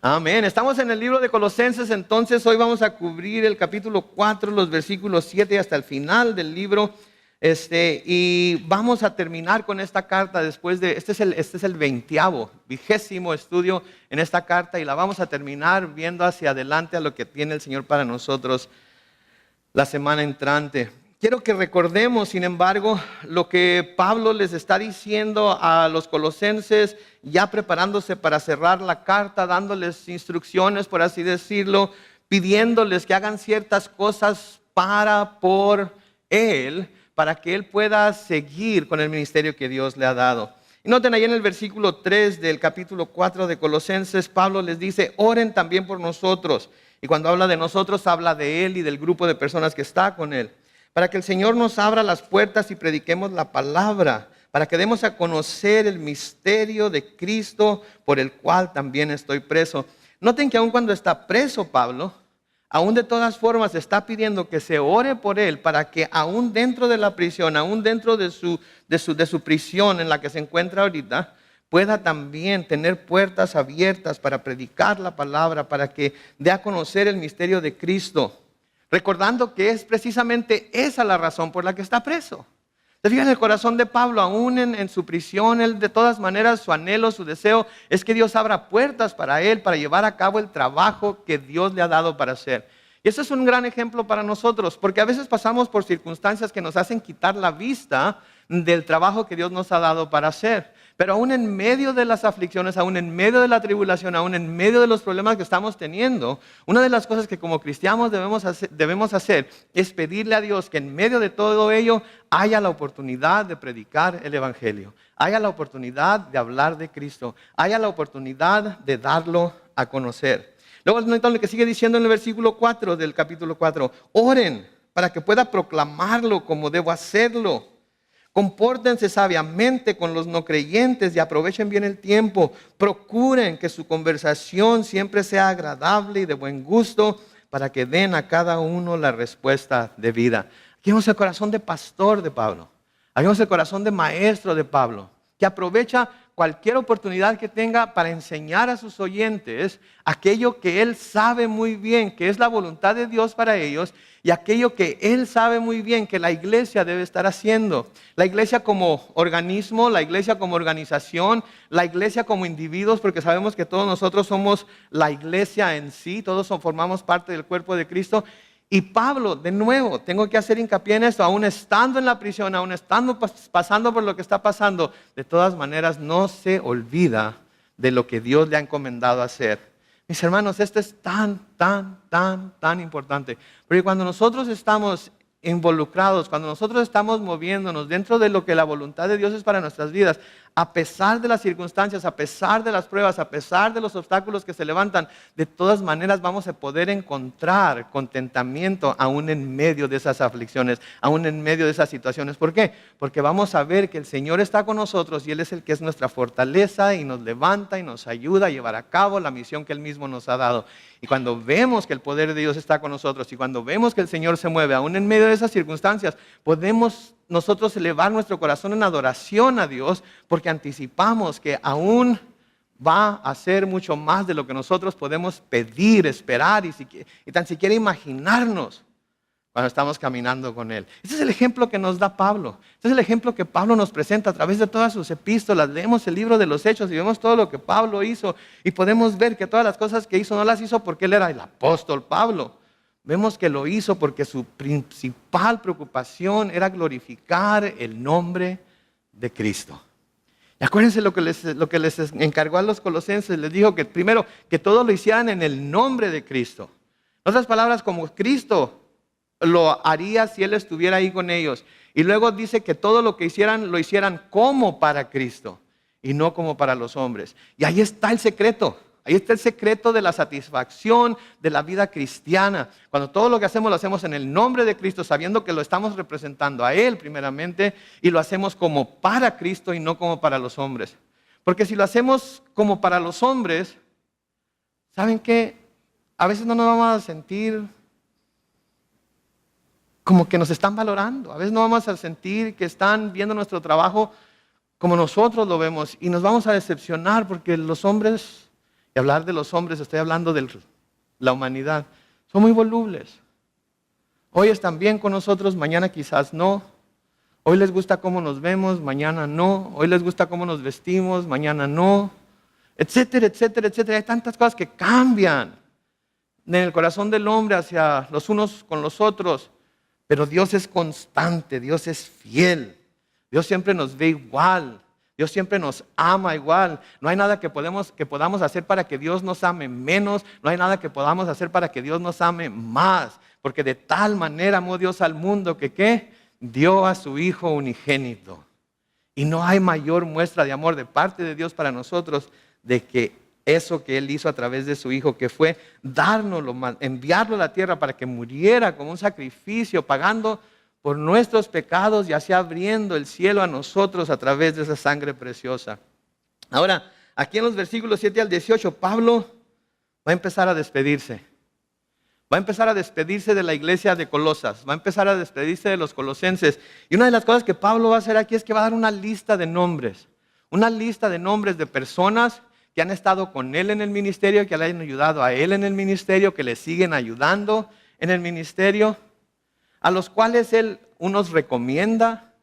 Amén. Estamos en el libro de Colosenses, entonces hoy vamos a cubrir el capítulo 4, los versículos 7 hasta el final del libro. Y vamos a terminar con esta carta después de, este es el 20º estudio en esta carta y la vamos a terminar viendo hacia adelante a lo que tiene el Señor para nosotros la semana entrante. Quiero que recordemos, sin embargo, lo que Pablo les está diciendo a los colosenses, ya preparándose para cerrar la carta, dándoles instrucciones, por así decirlo, pidiéndoles que hagan ciertas cosas por él, para que él pueda seguir con el ministerio que Dios le ha dado. Y noten ahí en el versículo 3 del capítulo 4 de Colosenses, Pablo les dice, oren también por nosotros. Y cuando habla de nosotros, habla de él y del grupo de personas que está con él. Para que el Señor nos abra las puertas y prediquemos la palabra, para que demos a conocer el misterio de Cristo, por el cual también estoy preso. Noten que aun cuando está preso Pablo, aún de todas formas está pidiendo que se ore por él, para que aún dentro de la prisión, aún dentro de su prisión en la que se encuentra ahorita, pueda también tener puertas abiertas para predicar la palabra, para que dé a conocer el misterio de Cristo. Recordando que es precisamente esa la razón por la que está preso. ¿Se fijan el corazón de Pablo? Aún en su prisión, él de todas maneras su anhelo, su deseo es que Dios abra puertas para él, para llevar a cabo el trabajo que Dios le ha dado para hacer. Y eso es un gran ejemplo para nosotros, porque a veces pasamos por circunstancias que nos hacen quitar la vista del trabajo que Dios nos ha dado para hacer. Pero aún en medio de las aflicciones, aún en medio de la tribulación, aún en medio de los problemas que estamos teniendo, una de las cosas que como cristianos debemos hacer es pedirle a Dios que en medio de todo ello haya la oportunidad de predicar el Evangelio, haya la oportunidad de hablar de Cristo, haya la oportunidad de darlo a conocer. Luego notan lo que sigue diciendo en el versículo 4 del capítulo 4, oren para que pueda proclamarlo como debo hacerlo. Compórtense sabiamente con los no creyentes y aprovechen bien el tiempo. Procuren que su conversación siempre sea agradable y de buen gusto para que den a cada uno la respuesta debida. Aquí vemos el corazón de pastor de Pablo. Aquí vemos el corazón de maestro de Pablo, que aprovecha cualquier oportunidad que tenga para enseñar a sus oyentes aquello que él sabe muy bien, que es la voluntad de Dios para ellos, y aquello que él sabe muy bien que la iglesia debe estar haciendo. La iglesia como organismo, la iglesia como organización, la iglesia como individuos, porque sabemos que todos nosotros somos la iglesia en sí, todos formamos parte del cuerpo de Cristo. Y Pablo, de nuevo, tengo que hacer hincapié en esto, aún estando en la prisión, aún estando pasando por lo que está pasando, de todas maneras no se olvida de lo que Dios le ha encomendado hacer. Mis hermanos, esto es tan importante, porque cuando nosotros estamos involucrados, cuando nosotros estamos moviéndonos dentro de lo que la voluntad de Dios es para nuestras vidas, a pesar de las circunstancias, a pesar de las pruebas, a pesar de los obstáculos que se levantan, de todas maneras vamos a poder encontrar contentamiento aún en medio de esas aflicciones, aún en medio de esas situaciones. ¿Por qué? Porque vamos a ver que el Señor está con nosotros y Él es el que es nuestra fortaleza y nos levanta y nos ayuda a llevar a cabo la misión que Él mismo nos ha dado. Y cuando vemos que el poder de Dios está con nosotros y cuando vemos que el Señor se mueve, aún en medio de esas circunstancias, podemos nosotros elevar nuestro corazón en adoración a Dios, porque anticipamos que aún va a hacer mucho más de lo que nosotros podemos pedir, esperar y tan siquiera imaginarnos cuando estamos caminando con Él. Este es el ejemplo que nos da Pablo. Este es el ejemplo que Pablo nos presenta a través de todas sus epístolas. Leemos el libro de los Hechos y vemos todo lo que Pablo hizo y podemos ver que todas las cosas que hizo no las hizo porque él era el apóstol Pablo. Vemos que lo hizo porque su principal preocupación era glorificar el nombre de Cristo. Y acuérdense lo que les encargó a los colosenses. Les dijo que primero, que todo lo hicieran en el nombre de Cristo. En otras palabras, como Cristo lo haría si Él estuviera ahí con ellos. Y luego dice que todo lo que hicieran, lo hicieran como para Cristo y no como para los hombres. Y ahí está el secreto. Ahí está el secreto de la satisfacción de la vida cristiana. Cuando todo lo que hacemos lo hacemos en el nombre de Cristo, sabiendo que lo estamos representando a Él primeramente, y lo hacemos como para Cristo y no como para los hombres. Porque si lo hacemos como para los hombres, ¿saben qué? A veces no nos vamos a sentir como que nos están valorando. A veces no vamos a sentir que están viendo nuestro trabajo como nosotros lo vemos y nos vamos a decepcionar porque los hombres, Y hablar de los hombres, estoy hablando de la humanidad. Son muy volubles. Hoy están bien con nosotros, mañana quizás no. Hoy les gusta cómo nos vemos, mañana no. Hoy les gusta cómo nos vestimos, mañana no. Etcétera, etcétera, etcétera. Hay tantas cosas que cambian en el corazón del hombre hacia los unos con los otros. Pero Dios es constante, Dios es fiel. Dios siempre nos ve igual. Dios siempre nos ama igual. No hay nada que podamos hacer para que Dios nos ame menos. No hay nada que podamos hacer para que Dios nos ame más. Porque de tal manera amó Dios al mundo que ¿qué? Dio a su Hijo unigénito. Y no hay mayor muestra de amor de parte de Dios para nosotros de que eso que Él hizo a través de su Hijo, que fue dárnoslo, enviarlo a la tierra para que muriera como un sacrificio, pagando por nuestros pecados y así abriendo el cielo a nosotros a través de esa sangre preciosa. Ahora, aquí en los versículos 7 al 18, Pablo va a empezar a despedirse. Va a empezar a despedirse de la iglesia de Colosas. Va a empezar a despedirse de los colosenses. Y una de las cosas que Pablo va a hacer aquí es que va a dar una lista de nombres. Una lista de nombres de personas que han estado con él en el ministerio, que le han ayudado a él en el ministerio, que le siguen ayudando en el ministerio, a los cuales él unos recomienda,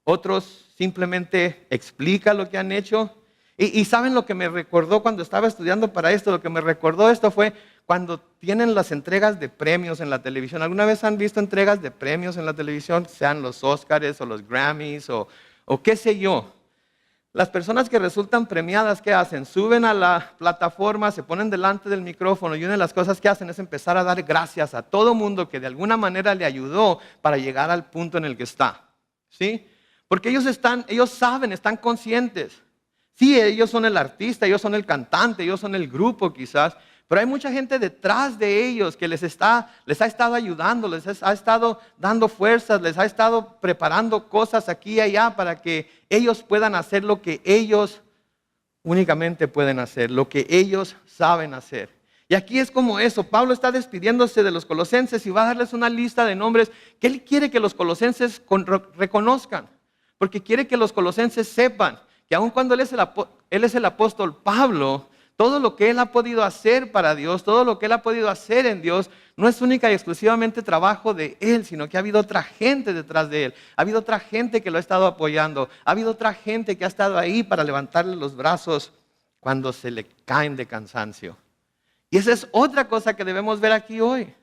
otros simplemente explica lo que han hecho. Y ¿saben lo que me recordó cuando estaba estudiando para esto? Lo que me recordó esto fue cuando tienen las entregas de premios en la televisión. ¿Alguna vez han visto entregas de premios en la televisión? Sean los Óscares o los Grammys o qué sé yo. Las personas que resultan premiadas, ¿qué hacen? Suben a la plataforma, se ponen delante del micrófono y una de las cosas que hacen es empezar a dar gracias a todo mundo que de alguna manera le ayudó para llegar al punto en el que está. ¿Sí? Porque ellos saben, están conscientes. Sí, ellos son el artista, ellos son el cantante, ellos son el grupo quizás, pero hay mucha gente detrás de ellos que les ha estado ayudando, les ha estado dando fuerzas, les ha estado preparando cosas aquí y allá para que ellos puedan hacer lo que ellos únicamente pueden hacer, lo que ellos saben hacer. Y aquí es como eso, Pablo está despidiéndose de los colosenses y va a darles una lista de nombres que él quiere que los colosenses reconozcan, porque quiere que los colosenses sepan que aun cuando él es el apóstol Pablo, todo lo que él ha podido hacer para Dios, todo lo que él ha podido hacer en Dios, no es única y exclusivamente trabajo de él, sino que ha habido otra gente detrás de él. Ha habido otra gente que lo ha estado apoyando. Ha habido otra gente que ha estado ahí para levantarle los brazos cuando se le caen de cansancio. Y esa es otra cosa que debemos ver aquí hoy.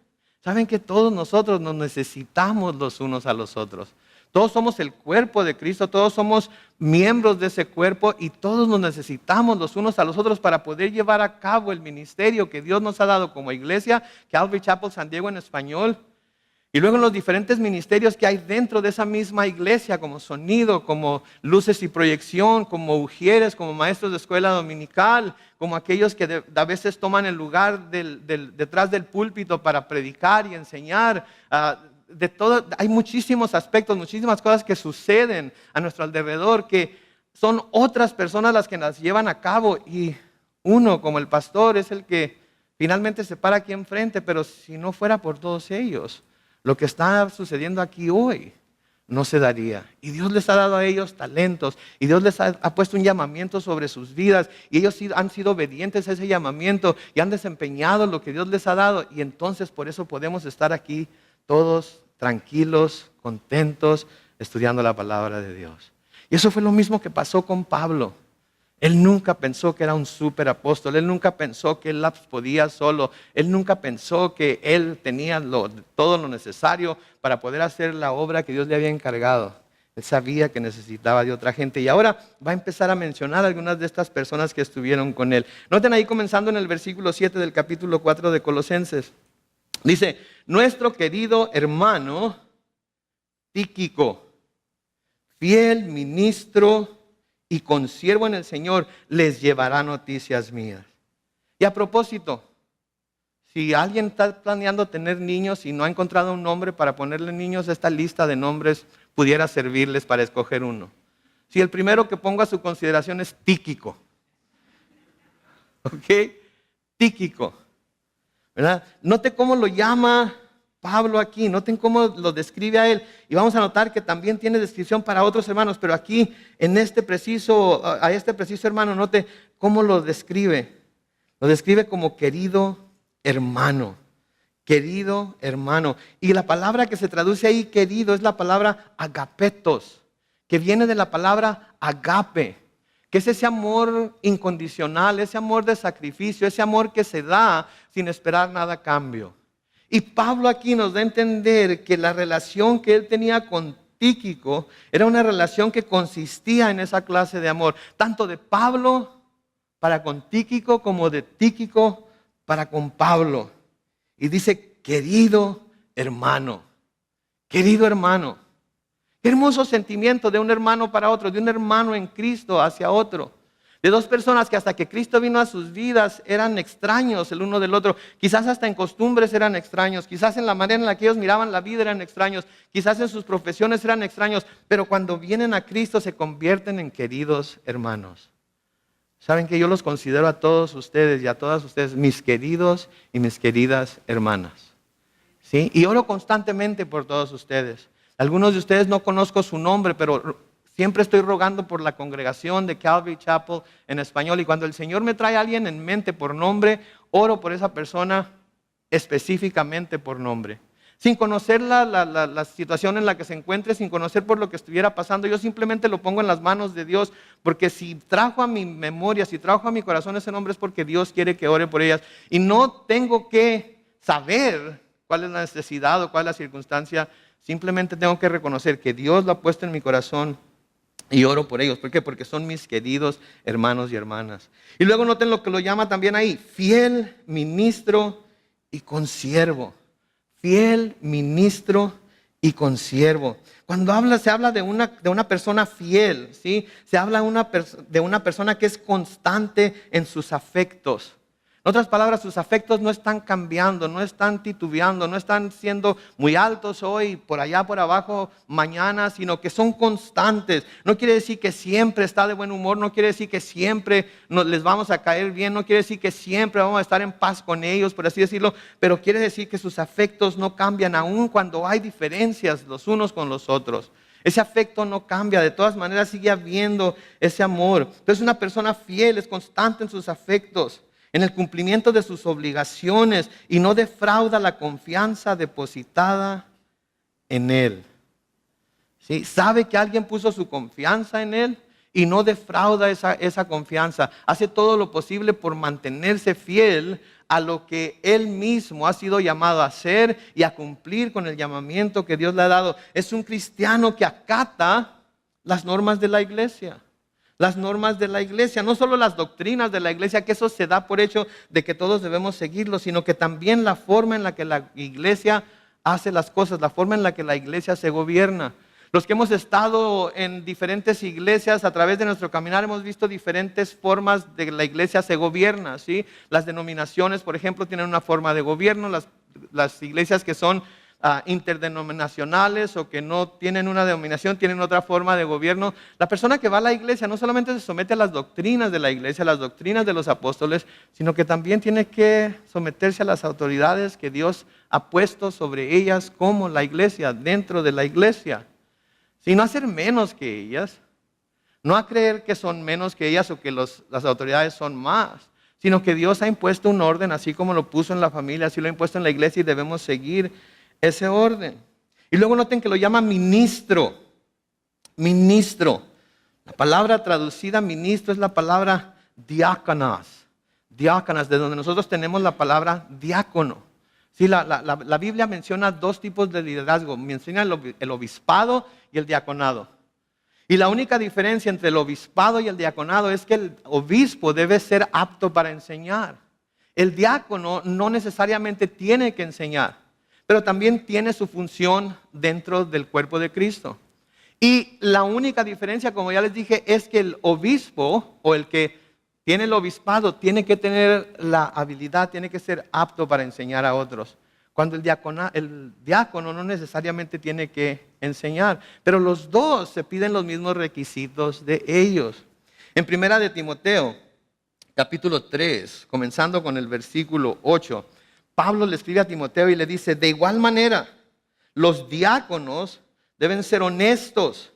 Saben que todos nosotros nos necesitamos los unos a los otros. Todos somos el cuerpo de Cristo, todos somos miembros de ese cuerpo y todos nos necesitamos los unos a los otros para poder llevar a cabo el ministerio que Dios nos ha dado como iglesia, Calvary Chapel San Diego en español. Y luego en los diferentes ministerios que hay dentro de esa misma iglesia, como sonido, como luces y proyección, como ujieres, como maestros de escuela dominical, como aquellos que a veces toman el lugar detrás del púlpito para predicar y enseñar. De todo, hay muchísimos aspectos, muchísimas cosas que suceden a nuestro alrededor que son otras personas las que las llevan a cabo y uno como el pastor es el que finalmente se para aquí enfrente, pero si no fuera por todos ellos, lo que está sucediendo aquí hoy no se daría. Y Dios les ha dado a ellos talentos y Dios les ha puesto un llamamiento sobre sus vidas y ellos han sido obedientes a ese llamamiento y han desempeñado lo que Dios les ha dado y entonces por eso podemos estar aquí todos tranquilos, contentos, estudiando la palabra de Dios. Y eso fue lo mismo que pasó con Pablo. Él nunca pensó que era un super apóstol, él nunca pensó que él las podía solo, él nunca pensó que él tenía todo lo necesario para poder hacer la obra que Dios le había encargado. Él sabía que necesitaba de otra gente y ahora va a empezar a mencionar algunas de estas personas que estuvieron con él. Noten ahí comenzando en el versículo 7 del capítulo 4 de Colosenses. Dice, nuestro querido hermano Tíquico, fiel ministro y consiervo en el Señor, les llevará noticias mías. Y a propósito, si alguien está planeando tener niños y no ha encontrado un nombre para ponerle niños, esta lista de nombres pudiera servirles para escoger uno. Si el primero que pongo a su consideración es Tíquico. ¿Ok? Tíquico. ¿Verdad? Noten cómo lo llama Pablo aquí, noten cómo lo describe a él. Y vamos a notar que también tiene descripción para otros hermanos, pero aquí a este preciso hermano, note cómo lo describe. Lo describe como querido hermano. Querido hermano. Y la palabra que se traduce ahí, querido, es la palabra agapetos, que viene de la palabra agape, que es ese amor incondicional, ese amor de sacrificio, ese amor que se da sin esperar nada a cambio. Y Pablo aquí nos da a entender que la relación que él tenía con Tíquico era una relación que consistía en esa clase de amor, tanto de Pablo para con Tíquico como de Tíquico para con Pablo. Y dice, querido hermano, querido hermano. Qué hermoso sentimiento de un hermano para otro, de un hermano en Cristo hacia otro. De dos personas que hasta que Cristo vino a sus vidas eran extraños el uno del otro. Quizás hasta en costumbres eran extraños. Quizás en la manera en la que ellos miraban la vida eran extraños. Quizás en sus profesiones eran extraños. Pero cuando vienen a Cristo se convierten en queridos hermanos. Saben que yo los considero a todos ustedes y a todas ustedes mis queridos y mis queridas hermanas. ¿Sí? Y oro constantemente por todos ustedes. Algunos de ustedes no conozco su nombre, pero siempre estoy rogando por la congregación de Calvary Chapel en español. Y cuando el Señor me trae a alguien en mente por nombre, oro por esa persona específicamente por nombre. Sin conocer la situación en la que se encuentre, sin conocer por lo que estuviera pasando, yo simplemente lo pongo en las manos de Dios, porque si trajo a mi memoria, si trajo a mi corazón ese nombre es porque Dios quiere que ore por ellas. Y no tengo que saber cuál es la necesidad o cuál es la circunstancia, simplemente tengo que reconocer que Dios lo ha puesto en mi corazón y oro por ellos. ¿Por qué? Porque son mis queridos hermanos y hermanas. Y luego noten lo que lo llama también ahí, fiel ministro y consiervo. Fiel ministro y consiervo. Cuando se habla de una persona fiel, ¿sí? Se habla de una persona que es constante en sus afectos. En otras palabras, sus afectos no están cambiando, no están titubeando, no están siendo muy altos hoy, por allá, por abajo, mañana, sino que son constantes. No quiere decir que siempre está de buen humor, no quiere decir que siempre les vamos a caer bien, no quiere decir que siempre vamos a estar en paz con ellos, por así decirlo, pero quiere decir que sus afectos no cambian aún cuando hay diferencias los unos con los otros. Ese afecto no cambia, de todas maneras sigue habiendo ese amor. Entonces una persona fiel es constante en sus afectos, en el cumplimiento de sus obligaciones y no defrauda la confianza depositada en Él. ¿Sí? Sabe que alguien puso su confianza en Él y no defrauda esa confianza. Hace todo lo posible por mantenerse fiel a lo que Él mismo ha sido llamado a hacer y a cumplir con el llamamiento que Dios le ha dado. Es un cristiano que acata las normas de la iglesia. Las normas de la iglesia, no solo las doctrinas de la iglesia, que eso se da por hecho de que todos debemos seguirlo, sino que también la forma en la que la iglesia hace las cosas, la forma en la que la iglesia se gobierna. Los que hemos estado en diferentes iglesias a través de nuestro caminar hemos visto diferentes formas de que la iglesia se gobierna, ¿sí? Las denominaciones, por ejemplo, tienen una forma de gobierno, las iglesias que son interdenominacionales o que no tienen una denominación, tienen otra forma de gobierno. La persona que va a la iglesia no solamente se somete a las doctrinas de la iglesia, a las doctrinas de los apóstoles, sino que también tiene que someterse a las autoridades que Dios ha puesto sobre ellas como la iglesia, dentro de la iglesia. No hacer menos que ellas, no a creer que son menos que ellas o que las autoridades son más, sino que Dios ha impuesto un orden, así como lo puso en la familia, así lo ha impuesto en la iglesia y debemos seguir ese orden. Y luego noten que lo llama ministro. Ministro. La palabra traducida ministro es la palabra diáconas. Diáconas, de donde nosotros tenemos la palabra diácono. Sí, la Biblia menciona dos tipos de liderazgo. Menciona el obispado y el diaconado. Y la única diferencia entre el obispado y el diaconado es que el obispo debe ser apto para enseñar. El diácono no necesariamente tiene que enseñar, pero también tiene su función dentro del cuerpo de Cristo. Y la única diferencia, como ya les dije, es que el obispo o el que tiene el obispado tiene que tener la habilidad, tiene que ser apto para enseñar a otros. Cuando el diácono no necesariamente tiene que enseñar, pero los dos se piden los mismos requisitos de ellos. En 1 de Timoteo, capítulo 3, comenzando con el versículo 8, Pablo le escribe a Timoteo y le dice, de igual manera, los diáconos deben ser honestos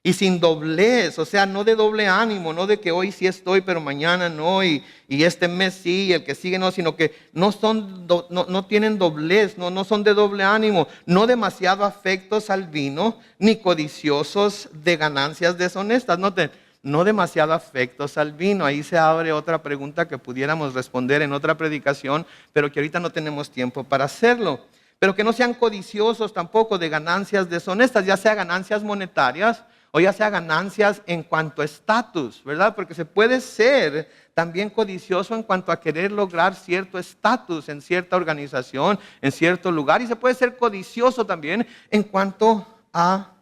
y sin doblez, o sea, no de doble ánimo, no de que hoy sí estoy, pero mañana no, y este mes sí, y el que sigue no, sino que no tienen doblez, no son de doble ánimo, no demasiado afectos al vino, ni codiciosos de ganancias deshonestas. Noten, no demasiado afectos al vino. Ahí se abre otra pregunta que pudiéramos responder en otra predicación, pero que ahorita no tenemos tiempo para hacerlo. Pero que no sean codiciosos tampoco de ganancias deshonestas, ya sea ganancias monetarias o ya sea ganancias en cuanto a estatus, ¿verdad? Porque se puede ser también codicioso en cuanto a querer lograr cierto estatus en cierta organización, en cierto lugar. Y se puede ser codicioso también en cuanto a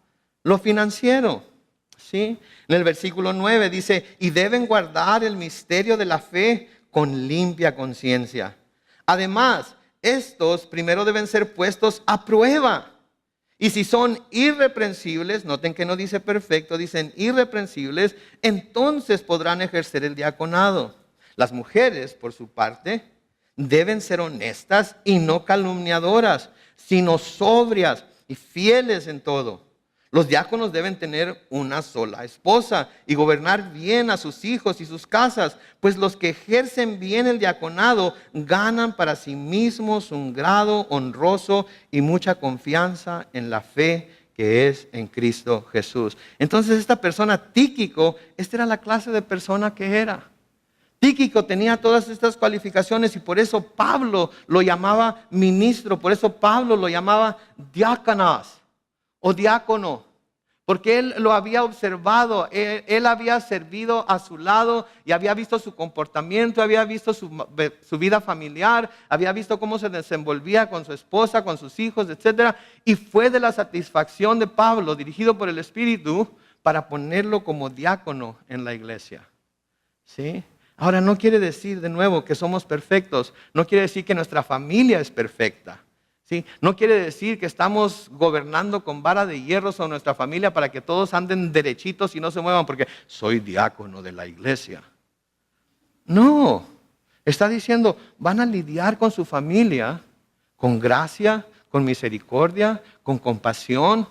lo financiero, ¿sí? En el versículo 9 dice, y deben guardar el misterio de la fe con limpia conciencia. Además, estos primero deben ser puestos a prueba. Y si son irreprensibles, noten que no dice perfecto, dicen irreprensibles, entonces podrán ejercer el diaconado. Las mujeres, por su parte, deben ser honestas y no calumniadoras, sino sobrias y fieles en todo. Los diáconos deben tener una sola esposa y gobernar bien a sus hijos y sus casas, pues los que ejercen bien el diaconado ganan para sí mismos un grado honroso y mucha confianza en la fe que es en Cristo Jesús. Entonces esta persona, Tíquico, esta era la clase de persona que era. Tíquico tenía todas estas cualificaciones y por eso Pablo lo llamaba ministro, por eso Pablo lo llamaba diáconos o diácono, porque él lo había observado, él había servido a su lado y había visto su comportamiento, había visto su vida familiar, había visto cómo se desenvolvía con su esposa, con sus hijos, etc. Y fue de la satisfacción de Pablo, dirigido por el Espíritu, para ponerlo como diácono en la iglesia. ¿Sí? Ahora, no quiere decir de nuevo que somos perfectos, no quiere decir que nuestra familia es perfecta. ¿Sí? No quiere decir que estamos gobernando con vara de hierro sobre nuestra familia para que todos anden derechitos y no se muevan porque soy diácono de la iglesia. No, está diciendo, van a lidiar con su familia con gracia, con misericordia, con compasión,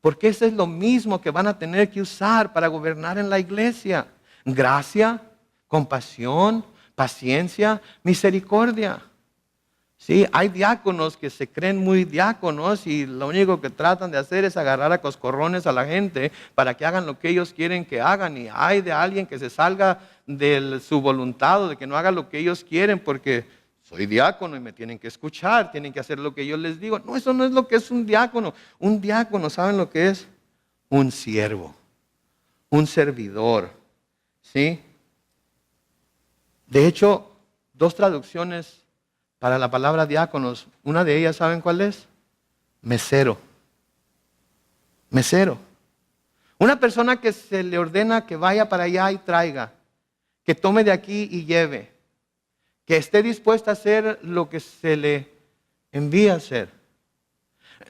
porque eso es lo mismo que van a tener que usar para gobernar en la iglesia. Gracia, compasión, paciencia, misericordia. Sí, hay diáconos que se creen muy diáconos y lo único que tratan de hacer es agarrar a coscorrones a la gente para que hagan lo que ellos quieren que hagan. Y hay de alguien que se salga de su voluntad o de que no haga lo que ellos quieren porque soy diácono y me tienen que escuchar, tienen que hacer lo que yo les digo. No, eso no es lo que es un diácono. Un diácono, ¿saben lo que es? Un siervo, un servidor. ¿Sí? De hecho, dos traducciones para la palabra diáconos, una de ellas, ¿saben cuál es? Mesero. Mesero. Una persona que se le ordena que vaya para allá y traiga, que tome de aquí y lleve, que esté dispuesta a hacer lo que se le envía a hacer.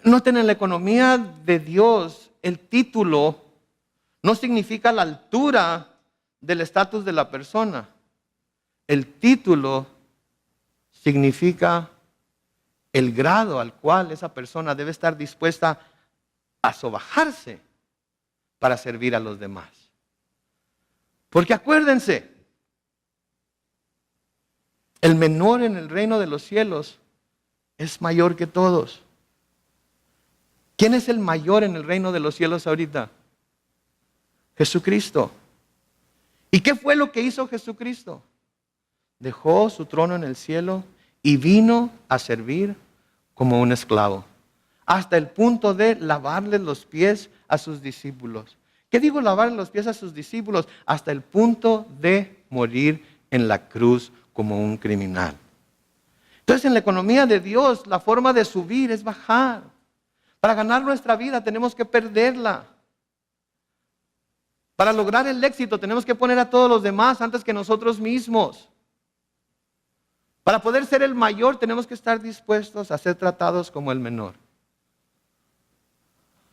Noten, en la economía de Dios, el título no significa la altura del estatus de la persona. El título significa el grado al cual esa persona debe estar dispuesta a sobajarse para servir a los demás. Porque acuérdense, el menor en el reino de los cielos es mayor que todos. ¿Quién es el mayor en el reino de los cielos ahorita? Jesucristo. ¿Y qué fue lo que hizo Jesucristo? Dejó su trono en el cielo y vino a servir como un esclavo, hasta el punto de lavarle los pies a sus discípulos. ¿Qué digo lavarle los pies a sus discípulos? Hasta el punto de morir en la cruz como un criminal. Entonces, en la economía de Dios, la forma de subir es bajar. Para ganar nuestra vida tenemos que perderla. Para lograr el éxito tenemos que poner a todos los demás antes que nosotros mismos. Para poder ser el mayor tenemos que estar dispuestos a ser tratados como el menor.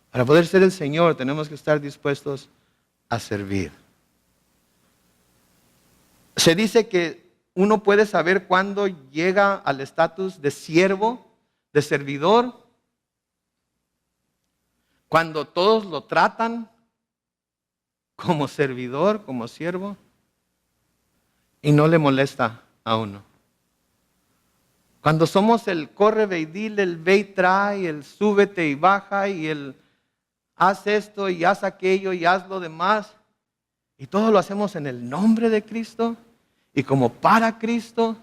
Para poder ser el Señor tenemos que estar dispuestos a servir. Se dice que uno puede saber cuándo llega al estatus de siervo, de servidor, cuando todos lo tratan como servidor, como siervo, y no le molesta a uno. Cuando somos el corre, ve y dile, el ve y trae, el súbete y baja, y el haz esto y haz aquello y haz lo demás, y todo lo hacemos en el nombre de Cristo y como para Cristo,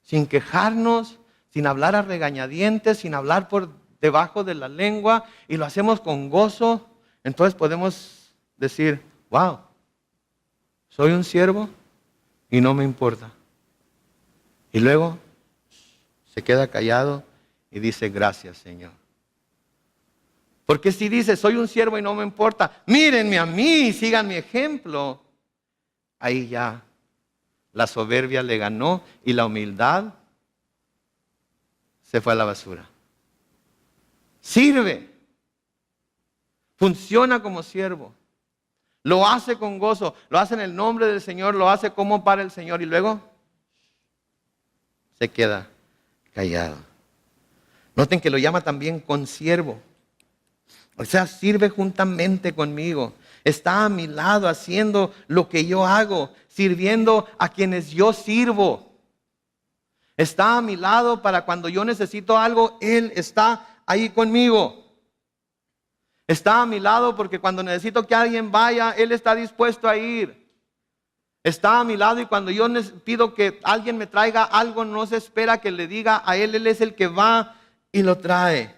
sin quejarnos, sin hablar a regañadientes, sin hablar por debajo de la lengua, y lo hacemos con gozo, entonces podemos decir, wow, soy un siervo y no me importa. Y luego se queda callado y dice, gracias, Señor. Porque si dice, soy un siervo y no me importa, mírenme a mí, sigan mi ejemplo, ahí ya la soberbia le ganó y la humildad se fue a la basura. Sirve, funciona como siervo, lo hace con gozo, lo hace en el nombre del Señor, lo hace como para el Señor, y luego se queda callado. Noten que lo llama también consiervo. O sea, sirve juntamente conmigo. Está a mi lado haciendo lo que yo hago, sirviendo a quienes yo sirvo. Está a mi lado para cuando yo necesito algo, Él está ahí conmigo. Está a mi lado porque cuando necesito que alguien vaya, Él está dispuesto a ir. Está a mi lado y cuando yo pido que alguien me traiga algo, no se espera que le diga a Él, Él es el que va y lo trae.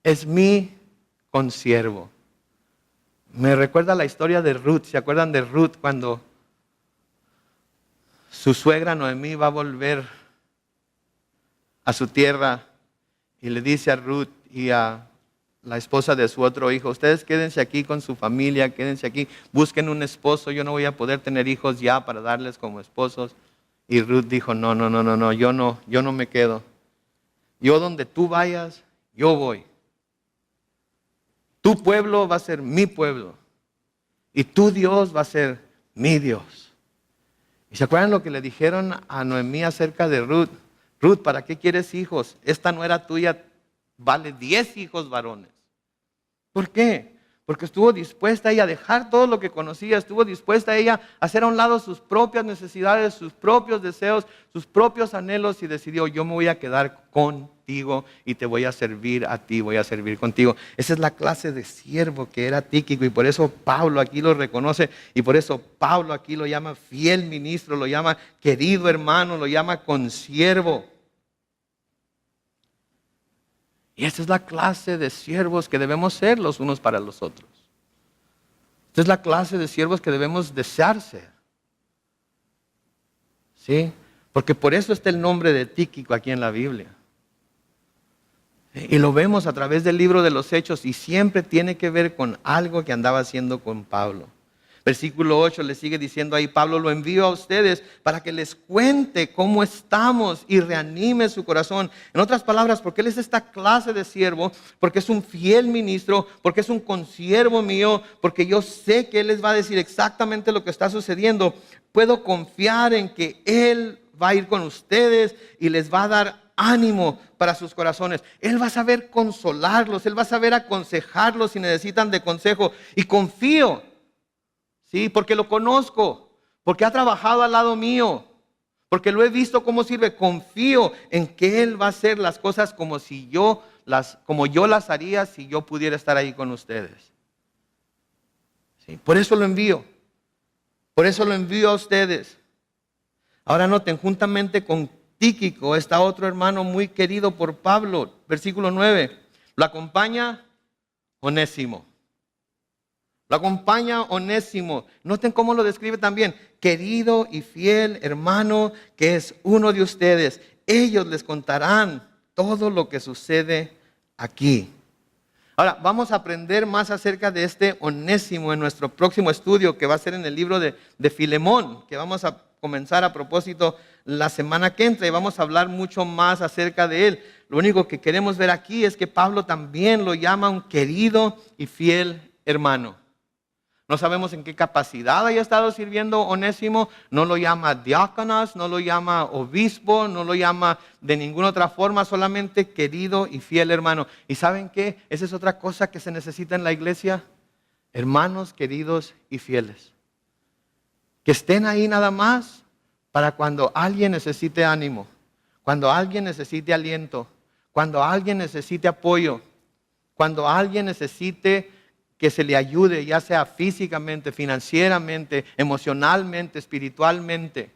Es mi consiervo. Me recuerda la historia de Ruth. ¿Se acuerdan de Ruth cuando su suegra Noemí va a volver a su tierra y le dice a Ruth y a la esposa de su otro hijo, ustedes quédense aquí con su familia, quédense aquí, busquen un esposo, yo no voy a poder tener hijos ya para darles como esposos? Y Ruth dijo, no, yo no me quedo. Yo donde tú vayas, yo voy. Tu pueblo va a ser mi pueblo y tu Dios va a ser mi Dios. ¿Y se acuerdan lo que le dijeron a Noemí acerca de Ruth? Ruth, ¿para qué quieres hijos? Esta nuera tuya vale 10 hijos varones. ¿Por qué? Porque estuvo dispuesta ella a dejar todo lo que conocía, estuvo dispuesta ella a hacer a un lado sus propias necesidades, sus propios deseos, sus propios anhelos y decidió, yo me voy a quedar contigo y te voy a servir a ti, voy a servir contigo. Esa es la clase de siervo que era Tíquico y por eso Pablo aquí lo reconoce y por eso Pablo aquí lo llama fiel ministro, lo llama querido hermano, lo llama consiervo. Y esta es la clase de siervos que debemos ser los unos para los otros. Esta es la clase de siervos que debemos desear ser. ¿Sí? Porque por eso está el nombre de Tíquico aquí en la Biblia. Y lo vemos a través del libro de los Hechos y siempre tiene que ver con algo que andaba haciendo con Pablo. Versículo 8 le sigue diciendo ahí, Pablo lo envío a ustedes para que les cuente cómo estamos y reanime su corazón. En otras palabras, porque él es esta clase de siervo, porque es un fiel ministro, porque es un consiervo mío, porque yo sé que él les va a decir exactamente lo que está sucediendo. Puedo confiar en que él va a ir con ustedes y les va a dar ánimo para sus corazones. Él va a saber consolarlos, él va a saber aconsejarlos si necesitan de consejo. Y confío. Sí, porque lo conozco, porque ha trabajado al lado mío, porque lo he visto cómo sirve. Confío en que Él va a hacer las cosas como yo las haría si yo pudiera estar ahí con ustedes. Sí, por eso lo envío. Por eso lo envío a ustedes. Ahora noten, juntamente con Tíquico está otro hermano muy querido por Pablo. Versículo 9. Lo acompaña Onésimo. Lo acompaña Onésimo. Noten cómo lo describe también. Querido y fiel hermano que es uno de ustedes. Ellos les contarán todo lo que sucede aquí. Ahora, vamos a aprender más acerca de este Onésimo en nuestro próximo estudio que va a ser en el libro de Filemón, que vamos a comenzar a propósito la semana que entra y vamos a hablar mucho más acerca de él. Lo único que queremos ver aquí es que Pablo también lo llama un querido y fiel hermano. No sabemos en qué capacidad haya estado sirviendo Onésimo, no lo llama diáconos, no lo llama obispo, no lo llama de ninguna otra forma, solamente querido y fiel hermano. ¿Y saben qué? Esa es otra cosa que se necesita en la iglesia. hermanos queridos y fieles, que estén ahí nada más para cuando alguien necesite ánimo, cuando alguien necesite aliento, cuando alguien necesite apoyo, cuando alguien necesite que se le ayude, ya sea físicamente, financieramente, emocionalmente, espiritualmente.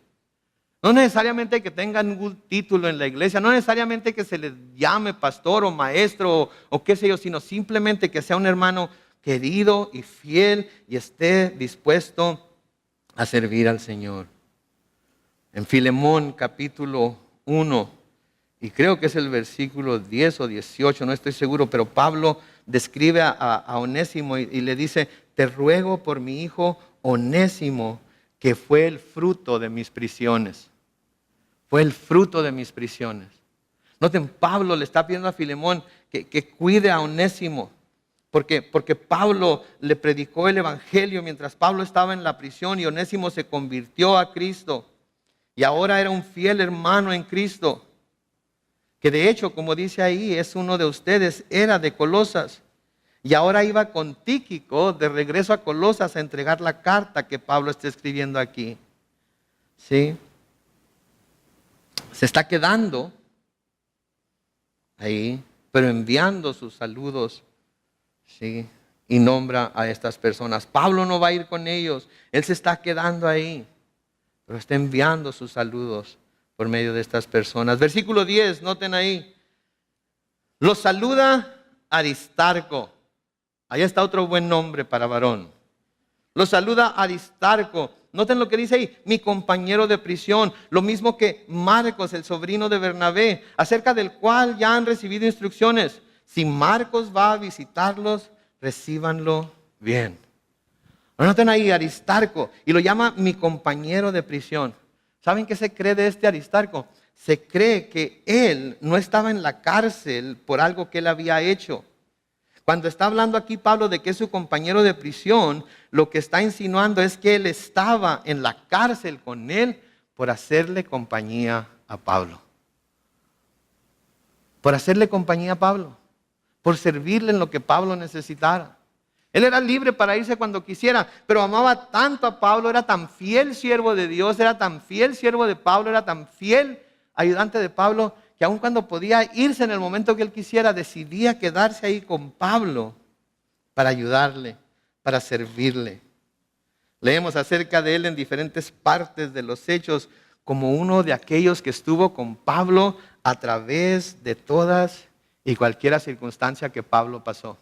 No necesariamente que tengan un título en la iglesia, no necesariamente que se le llame pastor o maestro o qué sé yo, sino simplemente que sea un hermano querido y fiel y esté dispuesto a servir al Señor. En Filemón capítulo 1, y creo que es el versículo 10 o 18, no estoy seguro, pero Pablo describe a Onésimo y le dice: te ruego por mi hijo Onésimo, que fue el fruto de mis prisiones. Fue el fruto de mis prisiones. Noten, Pablo le está pidiendo a Filemón que cuide a Onésimo, porque Pablo le predicó el evangelio mientras Pablo estaba en la prisión y Onésimo se convirtió a Cristo. Y ahora era un fiel hermano en Cristo, que de hecho, como dice ahí, es uno de ustedes, era de Colosas. Y ahora iba con Tíquico de regreso a Colosas a entregar la carta que Pablo está escribiendo aquí. ¿Sí? Se está quedando ahí, pero enviando sus saludos, ¿sí? Y nombra a estas personas. Pablo no va a ir con ellos, él se está quedando ahí, pero está enviando sus saludos por medio de estas personas. Versículo 10, noten ahí. Los saluda Aristarco. Ahí está otro buen nombre para varón. Los saluda Aristarco. Noten lo que dice ahí: mi compañero de prisión. Lo mismo que Marcos, el sobrino de Bernabé, acerca del cual ya han recibido instrucciones. Si Marcos va a visitarlos, recíbanlo bien. Noten ahí Aristarco, y lo llama mi compañero de prisión. ¿Saben qué se cree de este Aristarco? Se cree que él no estaba en la cárcel por algo que él había hecho. Cuando está hablando aquí Pablo de que es su compañero de prisión, lo que está insinuando es que él estaba en la cárcel con él por hacerle compañía a Pablo. Por hacerle compañía a Pablo. Por servirle en lo que Pablo necesitara. Él era libre para irse cuando quisiera, pero amaba tanto a Pablo, era tan fiel siervo de Dios, era tan fiel siervo de Pablo, era tan fiel ayudante de Pablo, que aun cuando podía irse en el momento que él quisiera, decidía quedarse ahí con Pablo para ayudarle, para servirle. Leemos acerca de él en diferentes partes de los Hechos como uno de aquellos que estuvo con Pablo a través de todas y cualquier circunstancia que Pablo pasó.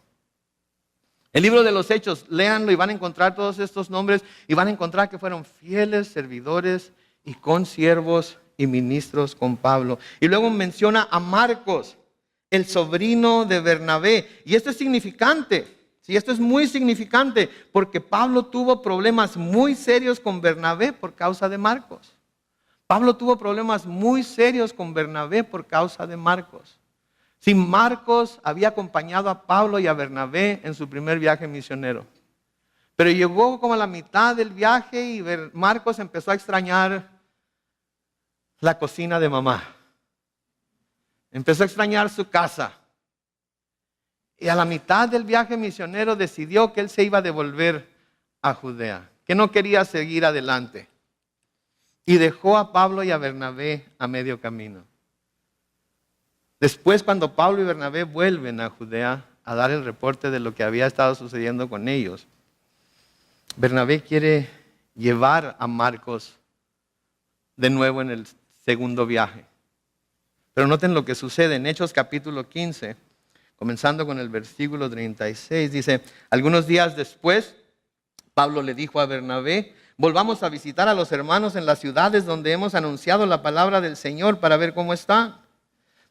El libro de los Hechos, léanlo y van a encontrar todos estos nombres y van a encontrar que fueron fieles servidores y consiervos y ministros con Pablo. Y luego menciona a Marcos, el sobrino de Bernabé. Y esto es significante, ¿sí? Esto es muy significante porque Pablo tuvo problemas muy serios con Bernabé por causa de Marcos. Pablo tuvo problemas muy serios con Bernabé por causa de Marcos. Si Marcos había acompañado a Pablo y a Bernabé en su primer viaje misionero. Pero llegó como a la mitad del viaje y Marcos empezó a extrañar la cocina de mamá. Empezó a extrañar su casa. Y a la mitad del viaje misionero decidió que él se iba a devolver a Judea, que no quería seguir adelante. Y dejó a Pablo y a Bernabé a medio camino. Después, cuando Pablo y Bernabé vuelven a Judea a dar el reporte de lo que había estado sucediendo con ellos, Bernabé quiere llevar a Marcos de nuevo en el segundo viaje. Pero noten lo que sucede en Hechos capítulo 15, comenzando con el versículo 36, dice: algunos días después, Pablo le dijo a Bernabé: volvamos a visitar a los hermanos en las ciudades donde hemos anunciado la palabra del Señor para ver cómo están.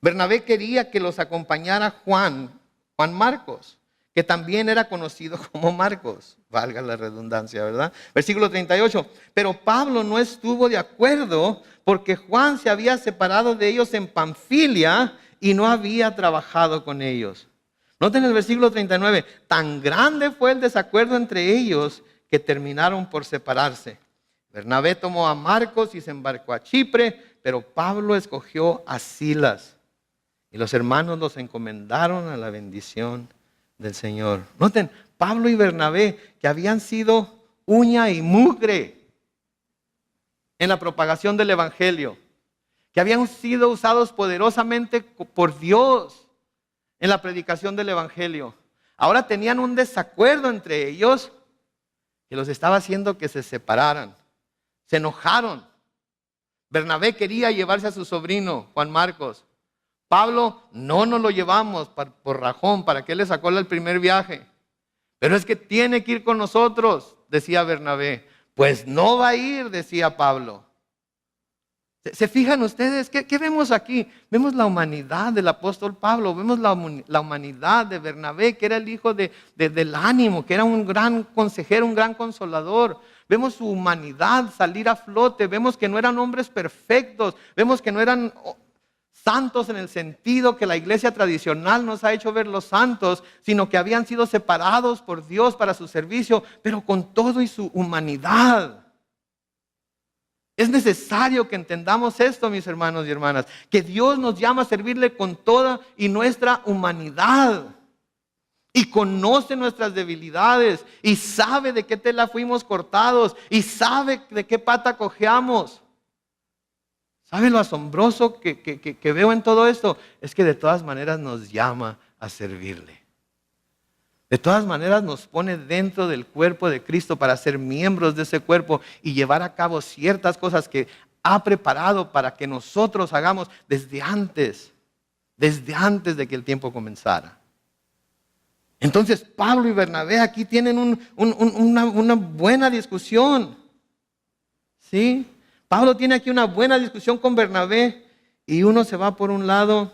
Bernabé quería que los acompañara Juan Marcos, que también era conocido como Marcos, valga la redundancia, ¿verdad? Versículo 38, pero Pablo no estuvo de acuerdo porque Juan se había separado de ellos en Panfilia y no había trabajado con ellos. Noten el versículo 39, tan grande fue el desacuerdo entre ellos que terminaron por separarse. Bernabé tomó a Marcos y se embarcó a Chipre, pero Pablo escogió a Silas. Y los hermanos los encomendaron a la bendición del Señor. Noten, Pablo y Bernabé, que habían sido uña y mugre en la propagación del evangelio, que habían sido usados poderosamente por Dios en la predicación del evangelio. Ahora tenían un desacuerdo entre ellos que los estaba haciendo que se separaran. Se enojaron. Bernabé quería llevarse a su sobrino, Juan Marcos. Pablo, no nos lo llevamos por rajón, para que él le sacó el primer viaje. Pero es que tiene que ir con nosotros, decía Bernabé. Pues no va a ir, decía Pablo. ¿Se fijan ustedes? ¿Qué vemos aquí? Vemos la humanidad del apóstol Pablo, vemos la humanidad de Bernabé, que era el hijo del ánimo, que era un gran consejero, un gran consolador. Vemos su humanidad salir a flote, vemos que no eran hombres perfectos, vemos que no eran santos en el sentido que la iglesia tradicional nos ha hecho ver los santos, sino que habían sido separados por Dios para su servicio, pero con todo y su humanidad. Es necesario que entendamos esto, mis hermanos y hermanas, que Dios nos llama a servirle con toda y nuestra humanidad. Y conoce nuestras debilidades y sabe de qué tela fuimos cortados y sabe de qué pata cojeamos. ¿Sabe lo asombroso que veo en todo esto? Es que de todas maneras nos llama a servirle. De todas maneras nos pone dentro del cuerpo de Cristo para ser miembros de ese cuerpo y llevar a cabo ciertas cosas que ha preparado para que nosotros hagamos desde antes de que el tiempo comenzara. Entonces Pablo y Bernabé aquí tienen una buena discusión. ¿Sí? Pablo tiene aquí una buena discusión con Bernabé y uno se va por un lado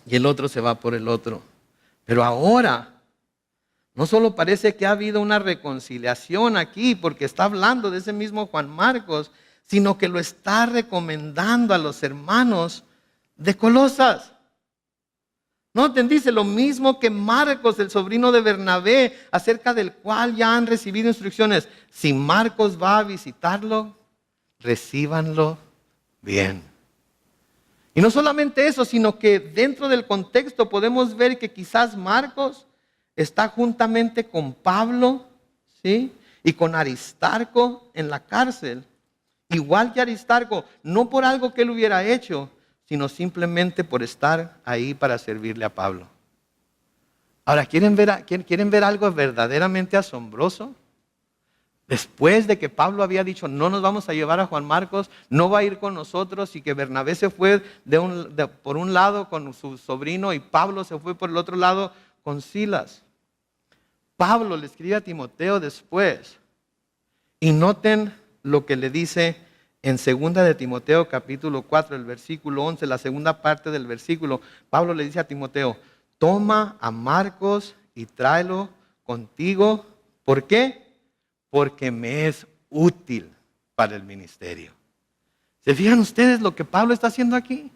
y el otro se va por el otro. Pero ahora no solo parece que ha habido una reconciliación aquí, porque está hablando de ese mismo Juan Marcos, sino que lo está recomendando a los hermanos de Colosas. Noten, dice lo mismo que Marcos, el sobrino de Bernabé, acerca del cual ya han recibido instrucciones. Si Marcos va a visitarlo, recíbanlo bien. Y no solamente eso, sino que dentro del contexto podemos ver que quizás Marcos está juntamente con Pablo, ¿sí? Y con Aristarco en la cárcel. Igual que Aristarco, no por algo que él hubiera hecho, sino simplemente por estar ahí para servirle a Pablo. Ahora, ¿quieren ver algo verdaderamente asombroso? Después de que Pablo había dicho, no nos vamos a llevar a Juan Marcos, no va a ir con nosotros, y que Bernabé se fue por un lado con su sobrino y Pablo se fue por el otro lado con Silas. Pablo le escribe a Timoteo después, y noten lo que le dice en 2 de Timoteo capítulo 4, el versículo 11, la segunda parte del versículo. Pablo le dice a Timoteo, toma a Marcos y tráelo contigo. ¿Por qué? Porque me es útil para el ministerio. ¿Se fijan ustedes lo que Pablo está haciendo aquí?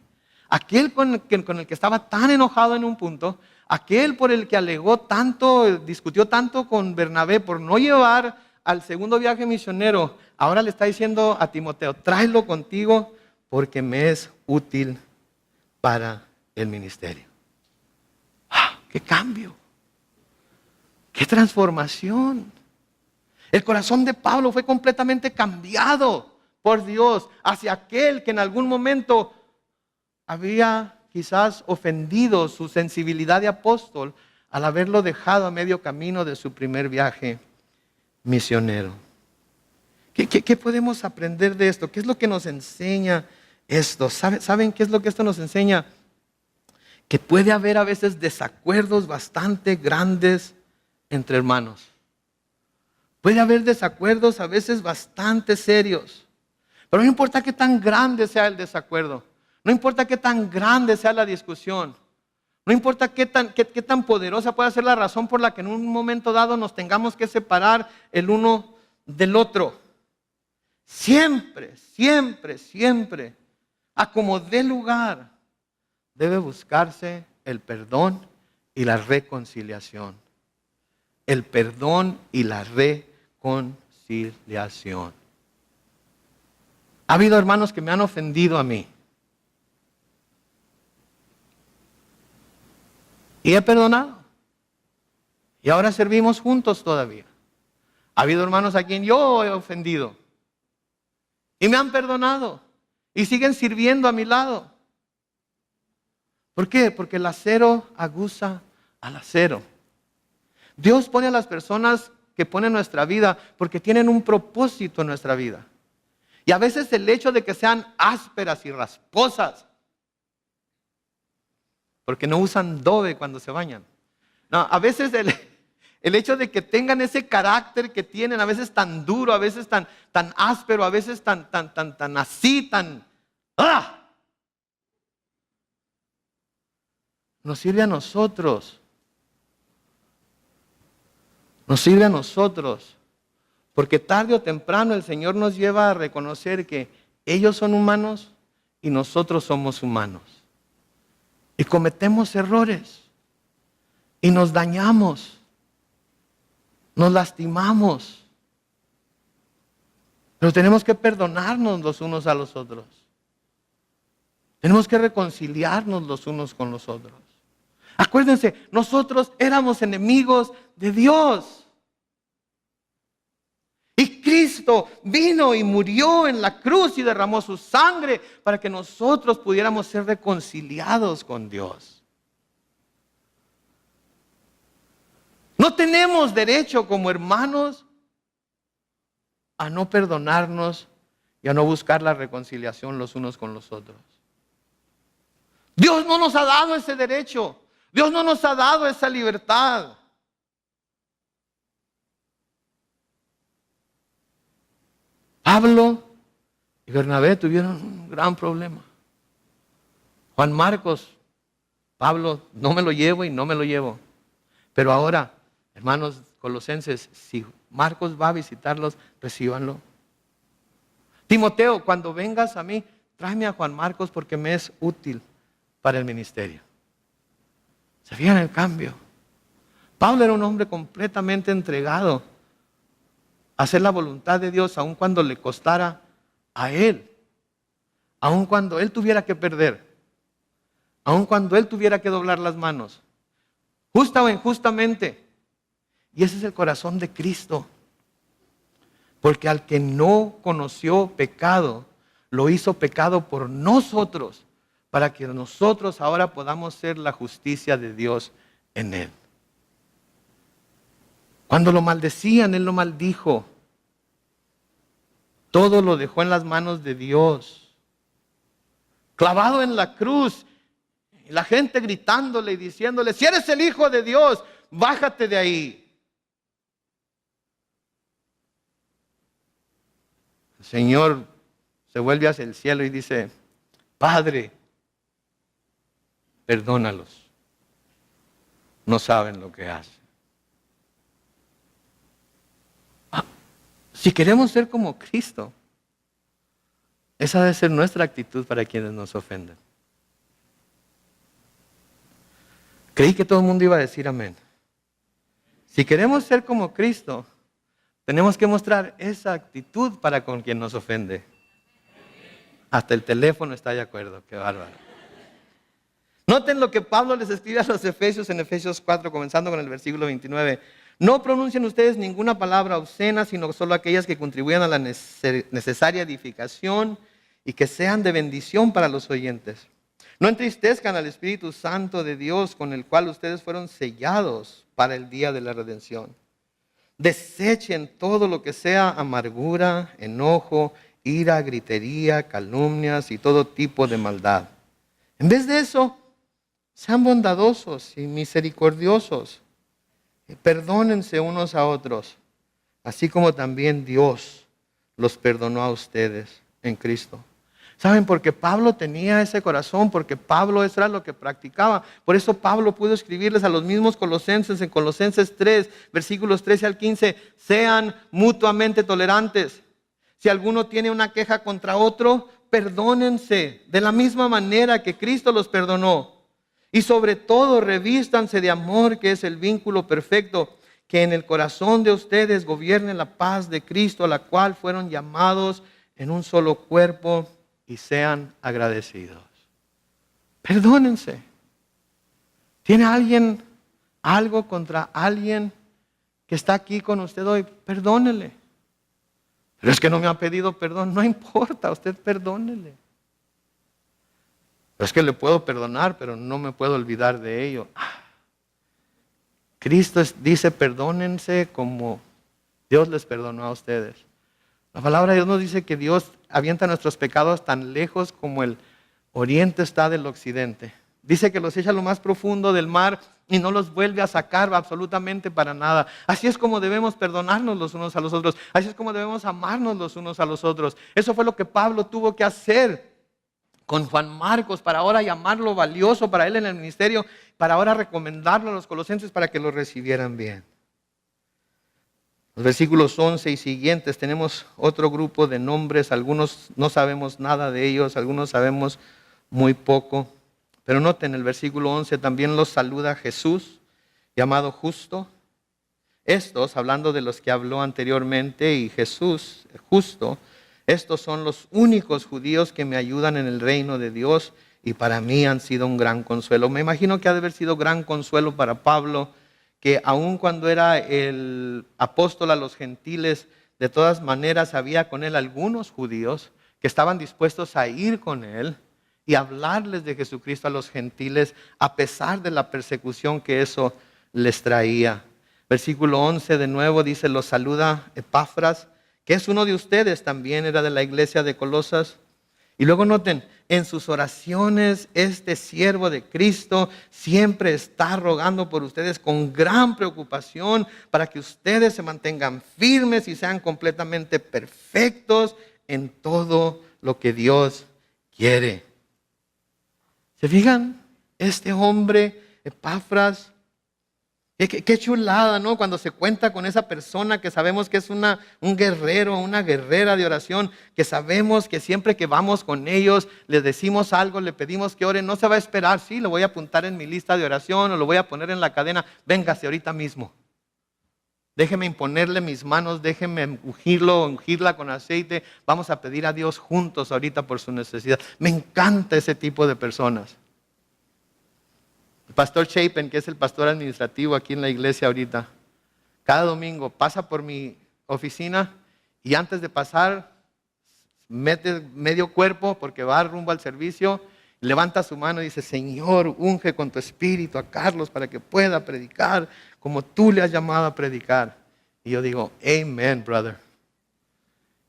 Aquel con el que estaba tan enojado en un punto, aquel por el que alegó tanto, discutió tanto con Bernabé por no llevar al segundo viaje misionero, ahora le está diciendo a Timoteo, tráelo contigo porque me es útil para el ministerio. ¡Ah, qué cambio! ¡Qué transformación! El corazón de Pablo fue completamente cambiado por Dios hacia aquel que en algún momento había quizás ofendido su sensibilidad de apóstol al haberlo dejado a medio camino de su primer viaje misionero. ¿Qué podemos aprender de esto? ¿Qué es lo que nos enseña esto? ¿Saben qué es lo que esto nos enseña? Que puede haber a veces desacuerdos bastante grandes entre hermanos. Puede haber desacuerdos a veces bastante serios. Pero no importa qué tan grande sea el desacuerdo. No importa qué tan grande sea la discusión. No importa qué tan poderosa pueda ser la razón por la que en un momento dado nos tengamos que separar el uno del otro. Siempre, siempre, siempre, a como dé lugar, debe buscarse el perdón y la reconciliación. El perdón y la reconciliación. Ha habido hermanos que me han ofendido a mí. Y he perdonado. Y ahora servimos juntos todavía. Ha habido hermanos a quien yo he ofendido. Y me han perdonado. Y siguen sirviendo a mi lado. ¿Por qué? Porque el acero aguza al acero. Dios pone a las personas que pone en nuestra vida porque tienen un propósito en nuestra vida. Y a veces el hecho de que sean ásperas y rasposas, porque no usan dobe cuando se bañan. No, a veces el hecho de que tengan ese carácter que tienen, a veces tan duro, a veces tan áspero, a veces tan así, ¡ah! Nos sirve a nosotros. Nos sirve a nosotros. Porque tarde o temprano el Señor nos lleva a reconocer que ellos son humanos y nosotros somos humanos. Y cometemos errores. Y nos dañamos. Nos lastimamos. Pero tenemos que perdonarnos los unos a los otros. Tenemos que reconciliarnos los unos con los otros. Acuérdense, nosotros éramos enemigos de Dios. Y Cristo vino y murió en la cruz y derramó su sangre para que nosotros pudiéramos ser reconciliados con Dios. No tenemos derecho como hermanos a no perdonarnos y a no buscar la reconciliación los unos con los otros. Dios no nos ha dado ese derecho. Dios no nos ha dado esa libertad. Pablo y Bernabé tuvieron un gran problema. Juan Marcos, Pablo, no me lo llevo y no me lo llevo. Pero ahora, hermanos colosenses, si Marcos va a visitarlos, recíbanlo. Timoteo, cuando vengas a mí, tráeme a Juan Marcos porque me es útil para el ministerio. ¿Se fijan el cambio? Pablo era un hombre completamente entregado a hacer la voluntad de Dios, aun cuando le costara a él, aun cuando él tuviera que perder, aun cuando él tuviera que doblar las manos, justa o injustamente. Y ese es el corazón de Cristo. Porque al que no conoció pecado, lo hizo pecado por nosotros, para que nosotros ahora podamos ser la justicia de Dios en él. Cuando lo maldecían, él lo maldijo. Todo lo dejó en las manos de Dios. Clavado en la cruz, y la gente gritándole y diciéndole: si eres el Hijo de Dios, bájate de ahí. El Señor se vuelve hacia el cielo y dice: Padre, perdónalos. No saben lo que hacen. Si queremos ser como Cristo, esa debe ser nuestra actitud para quienes nos ofenden. Creí que todo el mundo iba a decir amén. Si queremos ser como Cristo, tenemos que mostrar esa actitud para con quien nos ofende. Hasta el teléfono está de acuerdo, qué bárbaro. Noten lo que Pablo les escribe a los Efesios en Efesios 4, comenzando con el versículo 29. No pronuncien ustedes ninguna palabra obscena, sino solo aquellas que contribuyan a la necesaria edificación y que sean de bendición para los oyentes. No entristezcan al Espíritu Santo de Dios, con el cual ustedes fueron sellados para el día de la redención. Desechen todo lo que sea amargura, enojo, ira, gritería, calumnias y todo tipo de maldad. En vez de eso, sean bondadosos y misericordiosos. Perdónense unos a otros, así como también Dios los perdonó a ustedes en Cristo. ¿Saben? Porque Pablo tenía ese corazón, porque Pablo eso era lo que practicaba. Por eso Pablo pudo escribirles a los mismos colosenses en Colosenses 3, versículos 13 al 15, sean mutuamente tolerantes. Si alguno tiene una queja contra otro, perdónense de la misma manera que Cristo los perdonó. Y sobre todo revístanse de amor, que es el vínculo perfecto, que en el corazón de ustedes gobierne la paz de Cristo, a la cual fueron llamados en un solo cuerpo, y sean agradecidos. Perdónense. ¿Tiene alguien algo contra alguien que está aquí con usted hoy, perdónele. Pero es que no me ha pedido perdón, no importa, usted perdónele. Pero es que le puedo perdonar, pero no me puedo olvidar de ello. Cristo dice, perdónense como Dios les perdonó a ustedes. La palabra de Dios nos dice que Dios avienta nuestros pecados tan lejos como el oriente está del occidente. Dice que los echa a lo más profundo del mar y no los vuelve a sacar absolutamente para nada. Así es como debemos perdonarnos los unos a los otros. Así es como debemos amarnos los unos a los otros. Eso fue lo que Pablo tuvo que hacer con Juan Marcos para ahora llamarlo valioso para él en el ministerio, para ahora recomendarlo a los colosenses para que lo recibieran bien. Los versículos 11 y siguientes tenemos otro grupo de nombres. Algunos no sabemos nada de ellos, algunos sabemos muy poco. Pero noten el versículo 11, también los saluda Jesús, llamado Justo. Estos, hablando de los que habló anteriormente, y Jesús, Justo, estos son los únicos judíos que me ayudan en el reino de Dios y para mí han sido un gran consuelo. Me imagino que ha de haber sido gran consuelo para Pablo, que aun cuando era el apóstol a los gentiles, de todas maneras había con él algunos judíos que estaban dispuestos a ir con él y hablarles de Jesucristo a los gentiles a pesar de la persecución que eso les traía. Versículo 11 de nuevo dice, los saluda Epafras, que es uno de ustedes, también era de la iglesia de Colosas. Y luego noten, en sus oraciones este siervo de Cristo siempre está rogando por ustedes con gran preocupación para que ustedes se mantengan firmes y sean completamente perfectos en todo lo que Dios quiere. ¿Se fijan? Este hombre, Epafras, qué chulada, ¿no? Cuando se cuenta con esa persona que sabemos que es un guerrero, una guerrera de oración, que sabemos que siempre que vamos con ellos, les decimos algo, le pedimos que oren, no se va a esperar, sí, lo voy a apuntar en mi lista de oración o lo voy a poner en la cadena, véngase ahorita mismo. Déjeme imponerle mis manos, déjeme ungirla con aceite. Vamos a pedir a Dios juntos ahorita por su necesidad. Me encanta ese tipo de personas. El pastor Chapin, que es el pastor administrativo aquí en la iglesia ahorita, cada domingo pasa por mi oficina y antes de pasar mete medio cuerpo porque va rumbo al servicio, levanta su mano y dice, Señor, unge con tu espíritu a Carlos para que pueda predicar como tú le has llamado a predicar. Y yo digo, amen, brother.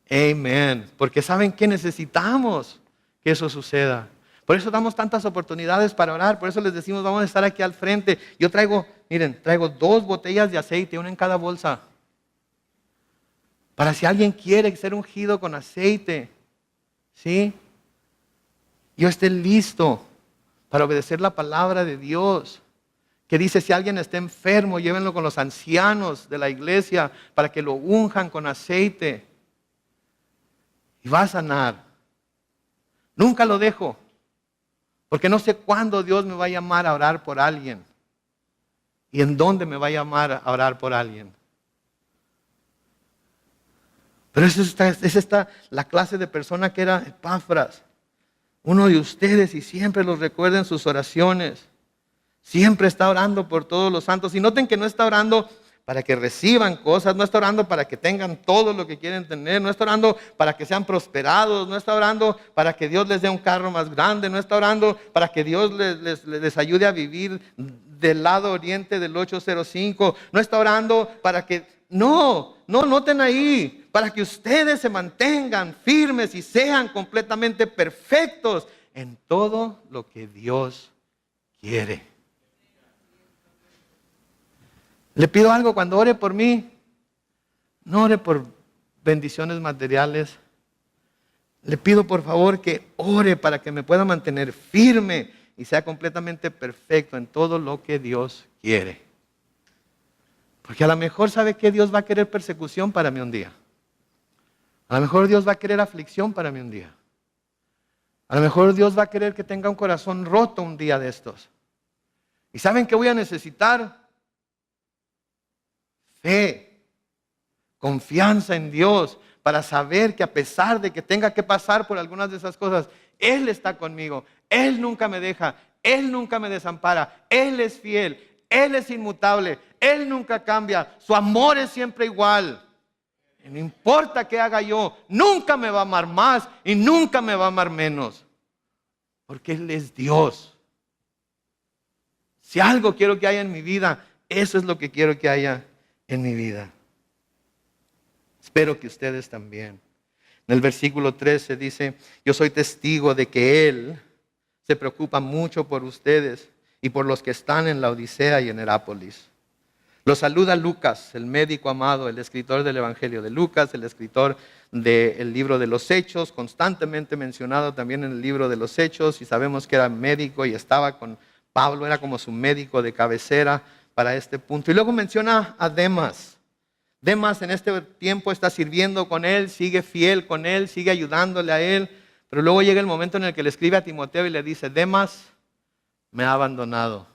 Amen. Porque ¿saben qué? Necesitamos que eso suceda. Por eso damos tantas oportunidades para orar. Por eso les decimos, vamos a estar aquí al frente. Yo traigo 2 botellas de aceite, una en cada bolsa. Para si alguien quiere ser ungido con aceite, ¿sí? Yo esté listo para obedecer la palabra de Dios. Que dice, si alguien está enfermo, llévenlo con los ancianos de la iglesia para que lo unjan con aceite. Y va a sanar. Nunca lo dejo. Porque no sé cuándo Dios me va a llamar a orar por alguien. Y en dónde me va a llamar a orar por alguien. Pero es esta la clase de persona que era Epafras. Uno de ustedes y siempre los recuerda en sus oraciones. Siempre está orando por todos los santos. Y noten que no está orando para que reciban cosas, no está orando para que tengan todo lo que quieren tener, no está orando para que sean prosperados, no está orando para que Dios les dé un carro más grande, no está orando para que Dios les ayude a vivir del lado oriente del 805, no está orando para que, no, noten ahí, para que ustedes se mantengan firmes y sean completamente perfectos en todo lo que Dios quiere. Le pido algo cuando ore por mí, no ore por bendiciones materiales. Le pido por favor que ore para que me pueda mantener firme y sea completamente perfecto en todo lo que Dios quiere. Porque a lo mejor sabe que Dios va a querer persecución para mí un día. A lo mejor Dios va a querer aflicción para mí un día. A lo mejor Dios va a querer que tenga un corazón roto un día de estos. ¿Y saben qué voy a necesitar? Fe, confianza en Dios para saber que a pesar de que tenga que pasar por algunas de esas cosas, Él está conmigo, Él nunca me deja, Él nunca me desampara, Él es fiel, Él es inmutable, Él nunca cambia, su amor es siempre igual. Y no importa qué haga yo, nunca me va a amar más y nunca me va a amar menos, porque Él es Dios. Si algo quiero que haya en mi vida, eso es lo que quiero que haya en mi vida. Espero que ustedes también. En el versículo 13 dice: yo soy testigo de que Él se preocupa mucho por ustedes y por los que están en la Odisea y en Herápolis. Los saluda Lucas, el médico amado, el escritor del Evangelio de Lucas, el escritor del libro de los Hechos, constantemente mencionado también en el libro de los Hechos, y sabemos que era médico y estaba con Pablo, era como su médico de cabecera para este punto. Y luego menciona a Demas. Demas en este tiempo está sirviendo con él, sigue fiel con él, sigue ayudándole a él, pero luego llega el momento en el que le escribe a Timoteo y le dice: Demas me ha abandonado.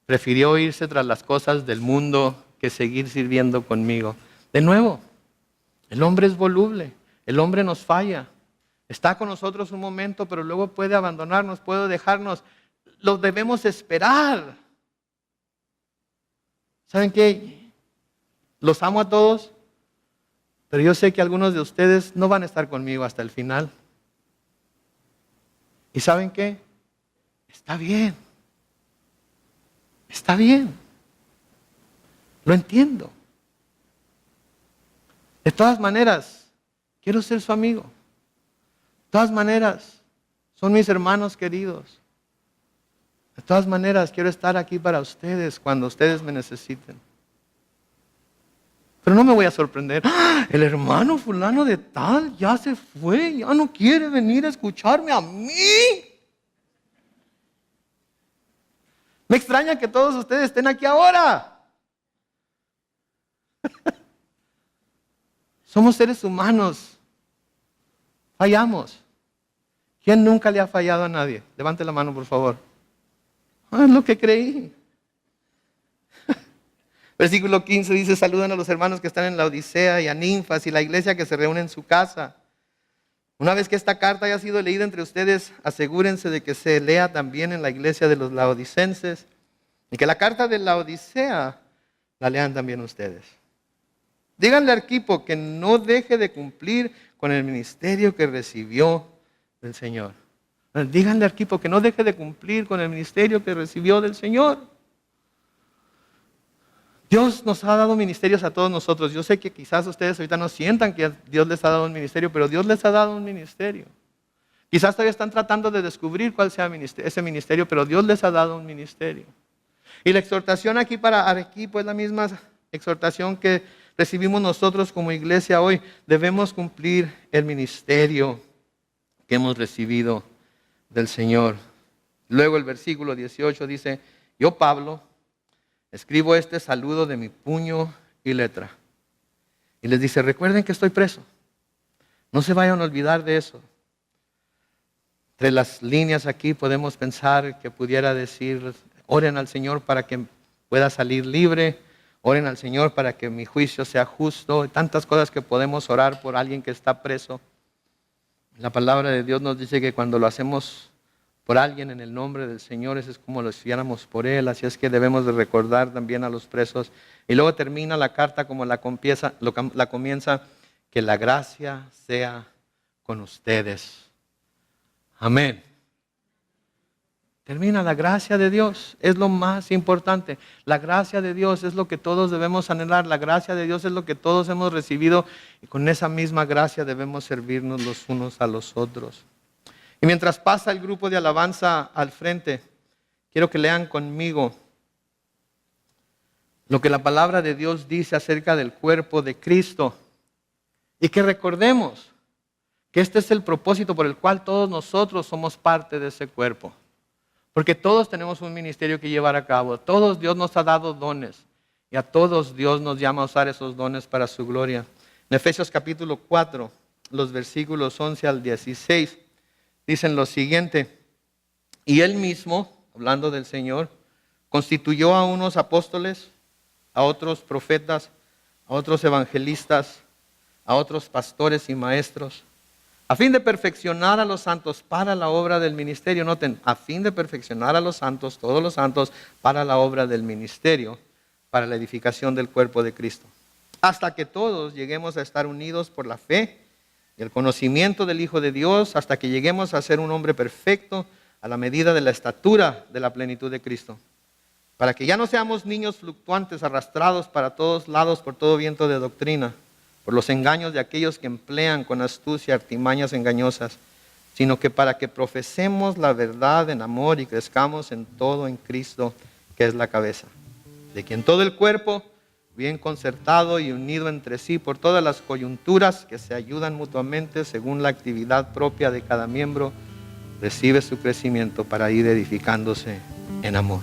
Prefirió irse tras las cosas del mundo que seguir sirviendo conmigo. De nuevo, el hombre es voluble, el hombre nos falla. Está con nosotros un momento, pero luego puede abandonarnos, puede dejarnos. Lo debemos esperar. ¿Saben qué? Los amo a todos, pero yo sé que algunos de ustedes no van a estar conmigo hasta el final. ¿Y saben qué? Está bien. Está bien. Lo entiendo. De todas maneras, quiero ser su amigo. De todas maneras, son mis hermanos queridos. De todas maneras, quiero estar aquí para ustedes cuando ustedes me necesiten. Pero no me voy a sorprender. ¡Ah! El hermano fulano de tal ya se fue, ya no quiere venir a escucharme a mí. Me extraña que todos ustedes estén aquí ahora. Somos seres humanos. Fallamos. ¿Quién nunca le ha fallado a nadie? Levante la mano, por favor. Es lo que creí. Versículo 15 dice: saludan a los hermanos que están en la Odisea y a Ninfas y la iglesia que se reúne en su casa. Una vez que esta carta haya sido leída entre ustedes, asegúrense de que se lea también en la iglesia de los laodicenses y que la carta de la Odisea la lean también ustedes. Díganle a Arquipo que no deje de cumplir con el ministerio que recibió del Señor. Díganle a Arquipo que no deje de cumplir con el ministerio que recibió del Señor. Dios nos ha dado ministerios a todos nosotros. Yo sé que quizás ustedes ahorita no sientan que Dios les ha dado un ministerio, pero Dios les ha dado un ministerio. Quizás todavía están tratando de descubrir cuál sea ese ministerio, pero Dios les ha dado un ministerio. Y la exhortación aquí para Arquipo es la misma exhortación que recibimos nosotros como iglesia hoy. Debemos cumplir el ministerio que hemos recibido del Señor. Luego el versículo 18 dice: yo, Pablo, escribo este saludo de mi puño y letra. Y les dice: recuerden que estoy preso. No se vayan a olvidar de eso. Entre las líneas aquí podemos pensar que pudiera decir: oren al Señor para que pueda salir libre. Oren al Señor para que mi juicio sea justo. Tantas cosas que podemos orar por alguien que está preso. La palabra de Dios nos dice que cuando lo hacemos por alguien en el nombre del Señor, eso es como lo hiciéramos por Él. Así es que debemos de recordar también a los presos. Y luego termina la carta como la comienza: que la gracia sea con ustedes. Amén. Termina: la gracia de Dios es lo más importante. La gracia de Dios es lo que todos debemos anhelar. La gracia de Dios es lo que todos hemos recibido. Y con esa misma gracia debemos servirnos los unos a los otros. Y mientras pasa el grupo de alabanza al frente, quiero que lean conmigo lo que la palabra de Dios dice acerca del cuerpo de Cristo. Y que recordemos que este es el propósito por el cual todos nosotros somos parte de ese cuerpo. Porque todos tenemos un ministerio que llevar a cabo. Todos Dios nos ha dado dones. Y a todos Dios nos llama a usar esos dones para su gloria. En Efesios capítulo 4, los versículos 11 al 16, dicen lo siguiente: y Él mismo, hablando del Señor, constituyó a unos apóstoles, a otros profetas, a otros evangelistas, a otros pastores y maestros, a fin de perfeccionar a los santos para la obra del ministerio. Noten, a fin de perfeccionar a los santos, todos los santos, para la obra del ministerio, para la edificación del cuerpo de Cristo. Hasta que todos lleguemos a estar unidos por la fe y el conocimiento del Hijo de Dios, hasta que lleguemos a ser un hombre perfecto a la medida de la estatura de la plenitud de Cristo. Para que ya no seamos niños fluctuantes, arrastrados para todos lados por todo viento de doctrina, por los engaños de aquellos que emplean con astucia artimañas engañosas, sino que para que profesemos la verdad en amor y crezcamos en todo en Cristo, que es la cabeza, de quien todo el cuerpo, bien concertado y unido entre sí por todas las coyunturas que se ayudan mutuamente según la actividad propia de cada miembro, recibe su crecimiento para ir edificándose en amor.